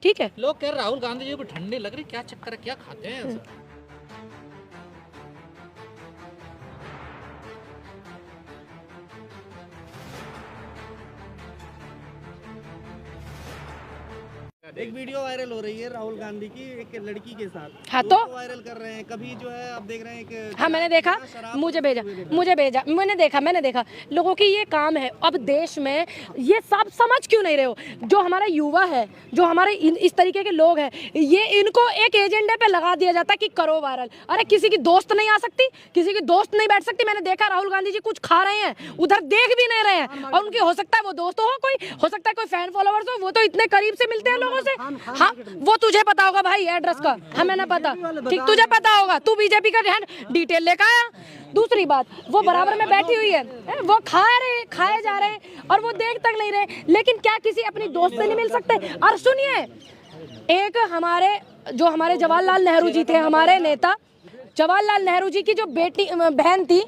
ठीक है। लोग कह रहे राहुल गांधी जी को ठंडी लग रही, क्या चक्कर है, क्या खाते हैं ऐसा? एक वीडियो वायरल हो रही है राहुल गांधी की एक लड़की के साथ। हाँ तो वायरल कर रहे हैं, कभी जो है आप देख रहे हैं कि हाँ मैंने देखा, मुझे भेजा, मैंने देखा लोगों की ये काम है। अब देश में ये सब समझ क्यों नहीं रहे हो? जो हमारा युवा है, जो हमारे इस तरीके के लोग हैं, ये इनको एक एजेंडे पे लगा दिया जाता है कि करो वायरल। अरे किसी की दोस्त नहीं आ सकती, किसी की दोस्त नहीं बैठ सकती। मैंने देखा राहुल गांधी जी कुछ खा रहे हैं, उधर देख भी नहीं रहे हैं, और उनकी हो सकता है वो दोस्त हो, कोई हो सकता है कोई फैन फॉलोवर्स हो, वो तो इतने करीब से मिलते हैं लोगों से। हाँ वो तुझे पता होगा भाई एड्रेस का, हमें ना पता, ठीक तुझे पता होगा, तू बीजेपी का डिटेल लेकर आया। दूसरी बात, वो बराबर में बैठी हुई है, वो खाए जा रहे हैं और वो देख तक नहीं रहे। लेकिन क्या किसी अपनी दोस्त से नहीं मिल सकते? और सुनिए, एक हमारे जवाहरलाल नेहरू जी थे, हमारे नेता जवाहरलाल नेहरू जी की जो बेटी बहन थी,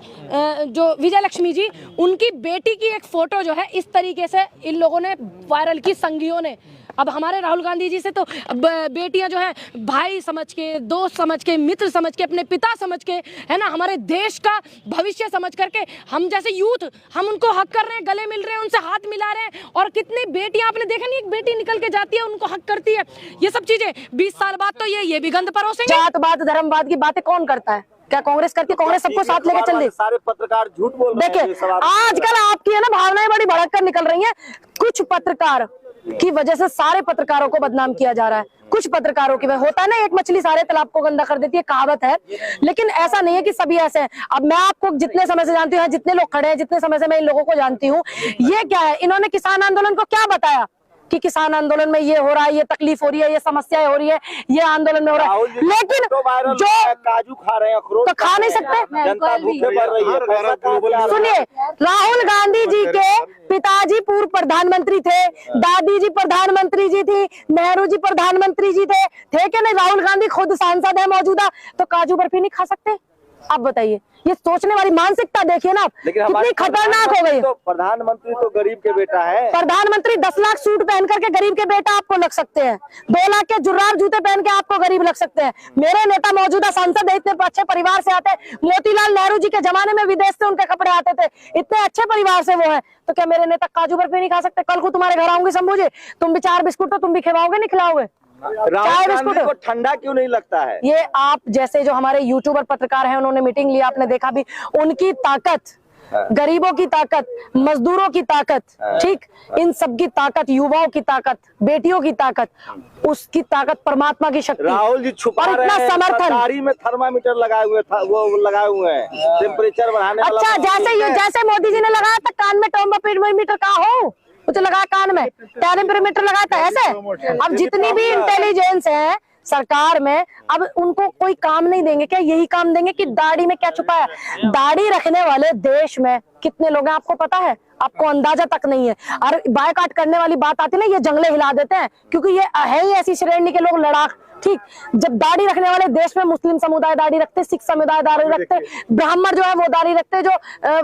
जो विजय लक्ष्मी जी, उनकी बेटी की एक फोटो जो है इस तरीके से इन लोगों ने वायरल की, संगियों ने। अब हमारे राहुल गांधी जी से तो बेटियां जो है भाई समझ के, दोस्त समझ के, मित्र समझ के, अपने पिता समझ के, है ना, हमारे देश का भविष्य समझ करके, हम जैसे यूथ हम उनको हक कर रहे हैं, गले मिल रहे हैं, उनसे हाथ मिला रहे हैं। और कितनी बेटियां आपने देखा नहीं, एक बेटी निकल के जाती है, उनको हक करती है। ये सब चीजें 20 साल बाद तो ये भी गंद परोसेंगे। जातवाद धर्मवाद की बातें कौन करता है? क्या कांग्रेस करती है? कांग्रेस सबको साथ लेके चल रही। सारे पत्रकार झूठ बोल रहे हैं। देखिए आजकल आपकी है ना भावनाएं बड़ी भड़क कर निकल रही हैं। कुछ पत्रकार की वजह से सारे पत्रकारों को बदनाम किया जा रहा है। कुछ पत्रकारों की वजह होता है ना, एक मछली सारे तालाब को गंदा कर देती है, कहावत है। लेकिन ऐसा नहीं है कि सभी ऐसे हैं। अब मैं आपको जितने समय से जानती हूँ, जितने लोग खड़े हैं, जितने समय से मैं इन लोगों को जानती हूँ, ये क्या है, इन्होंने किसान आंदोलन को क्या बताया कि किसान आंदोलन में ये हो रहा है, ये तकलीफ हो रही है, ये समस्याएं हो रही है, ये आंदोलन में हो रहा है। लेकिन जो काजू खा रहे हैं, अखरोट तो खा नहीं सकते। जनता भूखे मर रही है। सुनिए, राहुल गांधी जी के पिताजी पूर्व प्रधानमंत्री थे, दादी जी प्रधानमंत्री जी थी, नेहरू जी प्रधानमंत्री जी थे कि नहीं? राहुल गांधी खुद सांसद है मौजूदा, तो काजू बर्फी नहीं खा सकते? आप बताइए, ये सोचने वाली मानसिकता देखिए ना, कितनी खतरनाक हो गई। तो प्रधानमंत्री तो गरीब के बेटा है। प्रधानमंत्री 10 लाख सूट पहन करके गरीब के बेटा आपको लग सकते हैं, 2 लाख के जुर्राब जूते पहन के आपको गरीब लग सकते हैं। मेरे नेता मौजूदा सांसद है, इतने अच्छे परिवार से आते हैं। मोतीलाल नेहरू जी के जमाने में विदेश से उनके कपड़े आते थे, इतने अच्छे परिवार से वो है। तो क्या मेरे नेता काजू बर्फी नहीं खा सकते? कल को तुम्हारे घर आऊंगी शंभू जी, तुम भी 4 बिस्कुट तो तुम भी खिलाओगे नहीं खिलाओगे? राहुल गांधी को ठंडा क्यों नहीं लगता है? ये आप जैसे जो हमारे यूट्यूबर पत्रकार हैं, उन्होंने मीटिंग लिया, आपने देखा भी, उनकी ताकत, गरीबों की ताकत, मजदूरों की ताकत, ठीक, इन सब की ताकत, युवाओं की ताकत, बेटियों की ताकत, उसकी ताकत, परमात्मा की शक्ति। राहुल जी छुपा रहे हैं, समर्थन में थर्मामीटर लगाए हुए था, वो लगाए हुए हैं टेम्परेचर बढ़ाने वाला। अच्छा, जैसे मोदी जी ने लगाया था कान में थर्मामीटर का हो, मुझे लगा कान में थर्मामीटर लगाया था ऐसे। अब जितनी भी इंटेलिजेंस है सरकार में, अब उनको कोई काम नहीं देंगे क्या? यही काम देंगे कि दाढ़ी में क्या छुपा है? दाढ़ी रखने वाले देश में कितने लोग हैं आपको पता है? आपको अंदाजा तक नहीं है। और बायकॉट करने वाली बात आती है ना, ये जंगले हिला देते हैं, क्योंकि ये है ही ऐसी श्रेणी के लोग, लड़ाक। ठीक, जब दाढ़ी रखने वाले देश में मुस्लिम समुदाय दाढ़ी रखते, सिख समुदाय दाढ़ी रखते, ब्राह्मण जो है वो दाढ़ी रखते, जो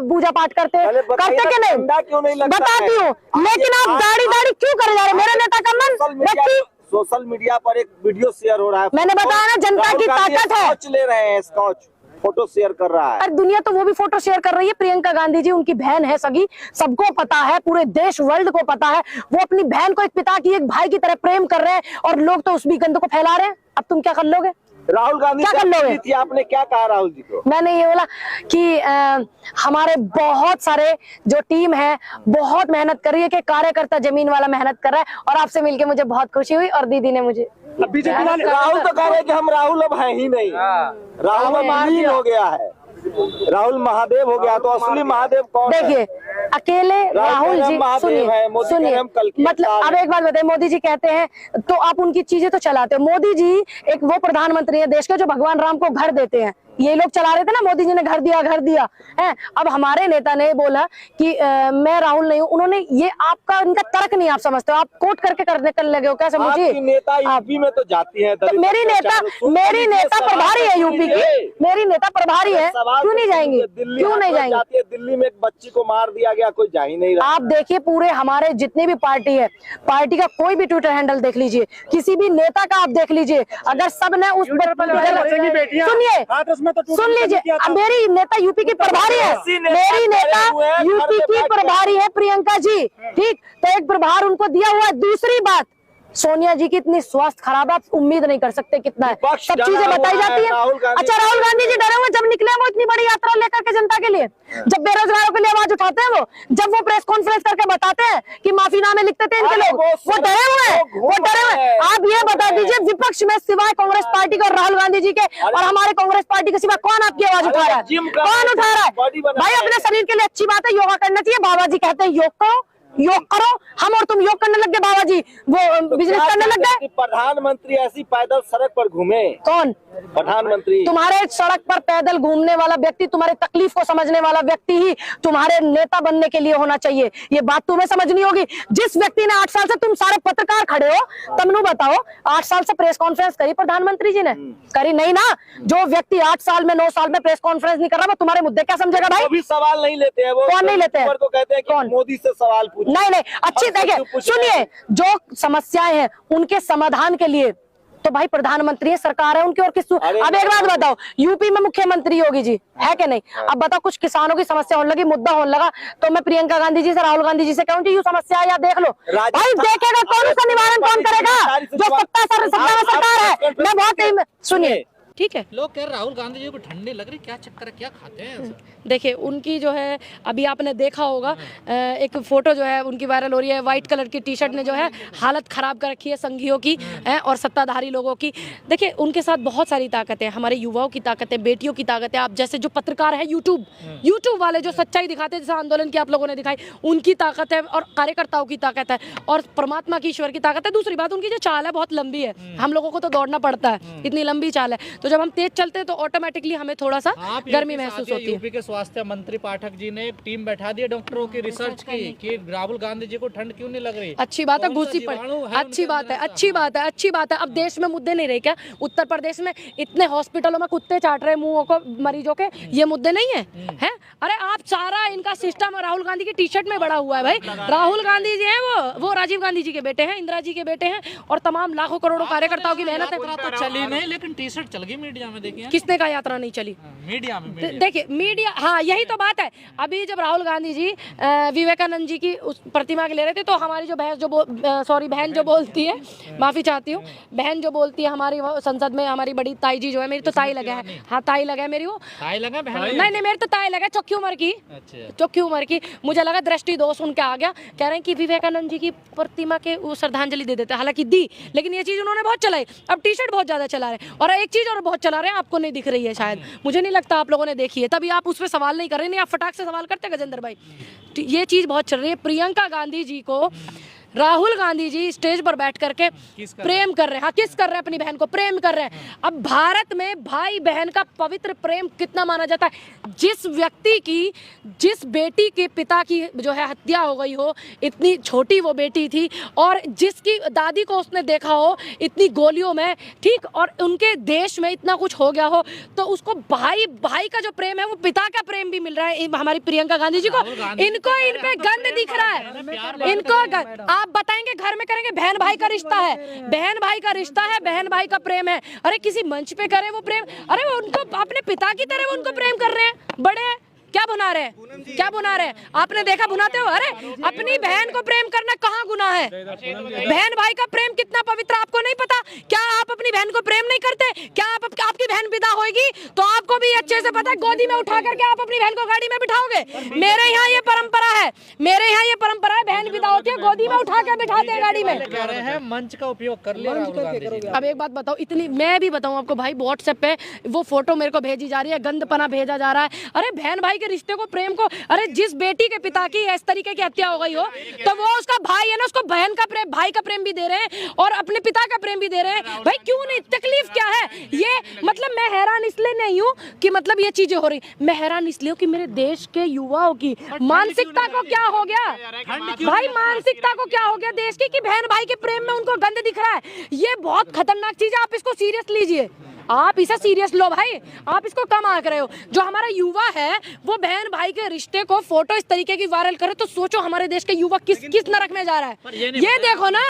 पूजा पाठ करते कि नहीं? बताती हूँ, लेकिन आप दाढ़ी क्यों करे जा रहे? मेरे नेता का मन, सोशल मीडिया पर एक वीडियो शेयर हो रहा है, मैंने बताया ना, जनता की ताकत है। स्कॉच ले रहे हैं, स्कॉच फोटो शेयर कर रहा है। और दुनिया तो वो भी फोटो शेयर कर रही है। प्रियंका गांधी जी उनकी बहन है सगी, सबको पता है, पूरे देश वर्ल्ड को पता है। वो अपनी बहन को एक पिता की, एक भाई की तरह प्रेम कर रहे हैं, और लोग तो उस भी गंद को फैला रहे हैं। अब तुम क्या कर लोगे? राहुल गांधी क्या कर लोगे? थी, आपने क्या कहा राहुल जी को? मैंने ये बोला कि हमारे बहुत सारे जो टीम है बहुत मेहनत कर रही है, कि कार्यकर्ता जमीन वाला मेहनत कर रहा है, और आपसे मिलके मुझे बहुत खुशी हुई। और दीदी ने मुझे राहुल तो कह रहे कि हम राहुल अब है ही नहीं, राहुल अब हो गया है, राहुल महादेव हो गया। तो असली महादेव कौन है? देखिए, अकेले राहुल जी, सुनिए, मतलब अब एक बात बताइए, मोदी जी कहते हैं तो आप उनकी चीजें तो चलाते हो। मोदी जी एक वो प्रधानमंत्री है देश के जो भगवान राम को घर देते हैं। ये लोग चला रहे थे ना, मोदी जी ने घर दिया है। अब हमारे नेता ने बोला कि मैं राहुल नहीं हूँ। उन्होंने ये आपका इनका तर्क नहीं आप समझते हो, आप कोट करके कर लगे हो क्या? समझिए, नेता यूपी में तो जाती है, तो मेरी नेता प्रभारी है यूपी की, मेरी नेता प्रभारी है, क्यों नहीं जाएंगी? क्यों नहीं जाएंगी? दिल्ली में एक बच्ची को मार दिया गया, का कोई जा ही नहीं रहा। आप देखिए पूरे हमारे जितनी भी पार्टी है, पार्टी का कोई भी ट्विटर हैंडल देख लीजिए, किसी भी नेता का आप देख लीजिए, अगर सब ने उस सुनिए सुन लीजिए, अब मेरी नेता यूपी की प्रभारी है, मेरी नेता यूपी की प्रभारी है प्रियंका जी, ठीक, तो एक प्रभार उनको दिया हुआ है। दूसरी बात, सोनिया जी की इतनी स्वास्थ्य खराब, आप उम्मीद नहीं कर सकते कितना है, सब चीजें बताई जाती है। अच्छा, राहुल गांधी जी डरे हुए जब निकले वो इतनी बड़ी यात्रा लेकर के जनता के लिए, जब बेरोजगारों के लिए आवाज उठाते हैं, वो जब वो प्रेस कॉन्फ्रेंस करके बताते हैं कि माफीनामे लिखते थे इनके लोग, वो डरे हुए हैं, वो डरे हुए हैं। आप ये बता दीजिए, विपक्ष में सिवाय कांग्रेस पार्टी के और राहुल गांधी जी के और हमारे कांग्रेस पार्टी के सिवा कौन आपकी आवाज उठा रहा है? कौन उठा रहा है? भाई अपने शरीर के लिए अच्छी बात है, योगा करना चाहिए। बाबा जी कहते हैं योग करो, योग करो, हम और तुम योग करने लग गए, बाबा जी वो बिजनेस करने लग गए। प्रधानमंत्री ऐसी पैदल सड़क पर घूमे? कौन प्रधानमंत्री? तुम्हारे सड़क पर पैदल घूमने वाला व्यक्ति, तुम्हारे तकलीफ को समझने वाला व्यक्ति ही तुम्हारे नेता बनने के लिए होना चाहिए। ये बात तुम्हें समझनी होगी। जिस व्यक्ति ने 8 साल से, तुम सारे पत्रकार खड़े हो, तमनु बताओ, 8 साल से प्रेस कॉन्फ्रेंस करी प्रधानमंत्री जी ने? करी नहीं ना। जो व्यक्ति 8 साल में 9 साल में प्रेस कॉन्फ्रेंस नहीं कर रहा, वो तुम्हारे मुद्दे क्या समझेगा भाई? भी सवाल नहीं लेते हैं वो। कौन नहीं लेते हैं? को कहते हैं कि मोदी से सवाल पूछ। नहीं, अच्छी देखिए, सुनिए, जो समस्याएं हैं उनके समाधान के लिए तो भाई प्रधानमंत्री है, सरकार है उनकी, और किस। अब एक बात बताओ, यूपी में मुख्यमंत्री योगी जी है कि नहीं? अब बताओ, कुछ किसानों की समस्या होने लगी, मुद्दा होने लगा, तो मैं प्रियंका गांधी जी से, राहुल गांधी जी से कहूँ कि यू समस्या या देख लो भाई, देखेगा कौन, उसका निवारण कौन करेगा? जो सत्ता में सरकार है। मैं बहुत, सुनिए, ठीक है, लोग कह रहे राहुल गांधी जी को ठंडी लग रही, क्या चक्कर है, क्या खाते हैं ऐसा? देखिए उनकी जो है, अभी आपने देखा होगा एक फोटो जो है उनकी वायरल हो रही है, व्हाइट कलर की टी शर्ट ने जो है हालत खराब कर रखी है संघियों की और सत्ताधारी लोगों की। देखिए उनके साथ बहुत सारी ताकत है, हमारे युवाओं की ताकत है, बेटियों की ताकत है। आप जैसे जो पत्रकार है, यूट्यूब वाले जो सच्चाई दिखाते हैं, जैसे आंदोलन की आप लोगों ने दिखाई, उनकी ताकत है, और कार्यकर्ताओं की ताकत है, और परमात्मा की, ईश्वर की ताकत है। दूसरी बात, उनकी जो चाल है बहुत लंबी है, हम लोगों को तो दौड़ना पड़ता है, इतनी लंबी चाल है, तो जब हम तेज चलते हैं तो ऑटोमेटिकली हमें थोड़ा सा गर्मी महसूस होती है। यूपी के स्वास्थ्य मंत्री पाठक जी ने एक टीम बैठा दी डॉक्टरों की रिसर्च की कि राहुल गांधी जी को ठंड क्यों नहीं लग रही। अच्छी बात है, घुसी पड़ी, अच्छी बात है, अच्छी बात है, अच्छी बात है। अब देश में मुद्दे नहीं रहे क्या? उत्तर प्रदेश में इतने हॉस्पिटलों में कुत्ते चाट रहे मुंहों को मरीजों के, ये मुद्दे नहीं है? हैं? अरे आप सारा इनका सिस्टम राहुल गांधी की टी शर्ट में बड़ा हुआ है भाई। राहुल गांधी जी हैं, वो राजीव गांधी जी के बेटे हैं, इंदिरा जी के बेटे हैं, और तमाम लाखों करोड़ों कार्यकर्ताओं की मेहनत है। तो चली नहीं, लेकिन टी शर्ट चल गई मीडिया में, देखिए। किसने कहा यात्रा नहीं चली? मीडिया में देखिए, मीडिया, हाँ यही तो बात है। अभी जब राहुल गांधी जी विवेकानंद जी की उस प्रतिमा के ले रहे थे, तो हमारी जो बहन जो बोलती है, माफी चाहती हूँ, बहन जो बोलती है हमारी संसद में, हमारी बड़ी ताई जी जो है, मेरी तो ताई लगा है, हाँ ताई लगा है मेरी, वो ताई लगा, नहीं मेरी तो ताई लगा, चौकी उम्र की, चौकी उम्र की। मुझे लगा दृष्टि दोष उनके आ गया, कह रहे हैं कि विवेकानंद जी की प्रतिमा के वो श्रद्धांजलि दे देते, हालांकि दी, लेकिन ये चीज उन्होंने बहुत चलाई। अब टी शर्ट बहुत ज्यादा चला रहे हैं, और एक चीज और बहुत चला रहे हैं, आपको नहीं दिख रही है शायद, मुझे नहीं लगता आप लोगों ने देखी है, तभी आप उस पर सवाल नहीं कर रहे। नहीं, आप फटाक से सवाल करते गजेंद्र भाई। ये चीज बहुत चल रही है, प्रियंका गांधी जी को राहुल गांधी जी स्टेज पर बैठ करके प्रेम कर रहे हैं। हाँ, किस कर रहे हैं? अपनी बहन को प्रेम कर रहे हैं। अब भारत में भाई बहन का पवित्र प्रेम कितना माना जाता है? जिस व्यक्ति की, जिस बेटी के पिता की जो है हत्या हो गई हो, इतनी छोटी वो बेटी थी, और जिसकी दादी को उसने देखा हो इतनी गोलियों में, ठीक, और उनके देश में इतना कुछ हो गया हो, तो उसको भाई का जो प्रेम है वो पिता का प्रेम भी मिल रहा है हमारी प्रियंका गांधी जी को। इनको इन पे गंद दिख रहा है, इनको आप बताएंगे घर में करेंगे, बहन भाई का रिश्ता है, बहन भाई का रिश्ता है, बहन भाई का प्रेम है। अरे किसी मंच पे करे वो प्रेम, अरे वो उनको अपने पिता की तरह उनको प्रेम कर रहे हैं, बड़े क्या बुना रहे हैं, क्या बुना रहे हैं? आपने देखा बुनाते हो? अरे अपनी बहन को प्रेम करना कहाँ गुनाह है? बहन भाई का प्रेम कितना पवित्र, आपको नहीं पता क्या? आप अपनी बहन को प्रेम नहीं करते क्या? आपकी बहन विदा होगी तो आपको भी अच्छे से पता है, गोदी में उठा करके आप अपनी बहन को गाड़ी में बिठाओगे। मेरे यहाँ ये परंपरा है, मेरे यहाँ ये परंपरा है, बहन विदा होती है गोदी में उठा के बिठाते हैं गाड़ी में। कह रहे हैं मंच का उपयोग कर लिया। अब एक बात बताओ, इतनी मैं भी बताऊं आपको भाई, व्हाट्सएप पे वो फोटो मेरे को भेजी जा रही है, गंदपना भेजा जा रहा है। अरे बहन भाई के रिश्ते को, प्रेम को, अरे जिस बेटी के पिता की इस तरीके की हत्या हो गई हो, तो वो उसका भाई है ना, उसको बहन का प्रेम, भाई का प्रेम भी दे रहे हैं और अपने पिता का प्रेम भी दे रहे हैं। भाई क्यों नहीं? तकलीफ क्या है ये? मतलब मैं हैरान इसलिए नहीं हूँ कि मतलब ये चीजें हो रही, मैं हैरान इसलिए हूँ कि मेरे देश के युवाओं की मानसिकता को क्या हो गया भाई, मानसिकता को क्या हो गया देश की, कि बहन भाई के प्रेम में उनको गंद दिख रहा है। ये बहुत खतरनाक चीज है, आप इसको सीरियस लीजिए, आप इसे सीरियस लो भाई, आप इसको कम आंक रहे हो। जो हमारा युवा है वो बहन भाई के रिश्ते को फोटो इस तरीके की वायरल करे तो सोचो हमारे देश के युवा किस नरक में जा रहा है। पर ये नहीं ये देखो ना।